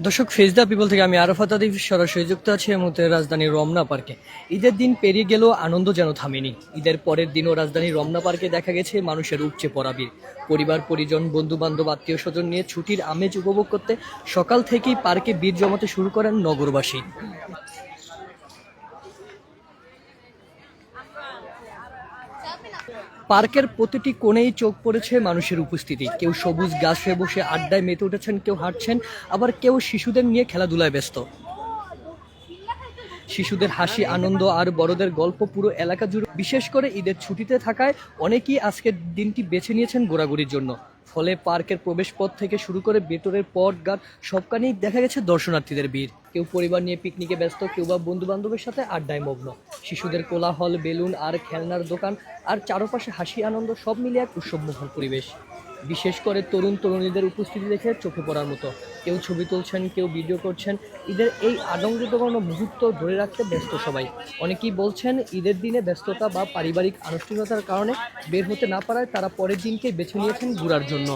দর্শক, face the people থেকে আমি আরাফাত আদিব সরাসরি যুক্ত আছি এই মুহূর্তে রাজধানীর রমনা পার্কে। ঈদের দিন পেরিয়ে গেলেও আনন্দ যেন থামেনি। ঈদের পরের দিনও রাজধানীর রমনা পার্কে দেখা গেছে মানুষের উপচে পড়া ভিড়। পরিবার পরিজন, বন্ধু বান্ধব, আত্মীয় স্বজন নিয়ে ছুটির আমেজ উপভোগ করতে সকাল থেকেই পার্কে ভিড় জমাতে শুরু করেন নগরবাসী। পার্কের প্রতিটি কোণেই চোখ পড়েছে মানুষের উপস্থিতি। কেউ সবুজ গাছে বসে আড্ডায় মেতে উঠেছেন, কেউ হাঁটছেন, আবার কেউ শিশুদের নিয়ে খেলাধুলায় ব্যস্ত। শিশুদের হাসি, আনন্দ আর বড়দের গল্প পুরো এলাকা জুড়ে। বিশেষ করে ঈদের ছুটিতে থাকায় অনেকেই আজকের দিনটি বেছে নিয়েছেন ঘোরাঘুরির জন্য। ফলে পার্কের প্রবেশপথ থেকে শুরু করে ভেতরের পথ ঘাট সবখানেই দেখা গেছে দর্শনার্থীদের ভিড়। কেউ পরিবার নিয়ে পিকনিকে ব্যস্ত, কেউ বা বন্ধু বান্ধবের সাথে আড্ডায় মগ্ন। শিশুদের কোলাহল, বেলুন আর খেলনার দোকান আর চারপাশে হাসি আনন্দ সব মিলিয়ে এক উৎসবমুখর পরিবেশ। বিশেষ করে তরুণ তরুণীদের উপস্থিতি দেখে চোখে পড়ার মতো। কেউ ছবি তুলছেন, কেউ ভিডিও করছেন। ঈদের এই আনন্দঘন মুহূর্ত ধরে রাখতে ব্যস্ত সবাই। অনেকেই বলছেন ঈদের দিনে ব্যস্ততা বা পারিবারিক আনুষ্ঠানিকতার কারণে বের হতে না পারায় তারা পরের দিনকেই বেছে নিয়েছেন ঘোরার জন্য।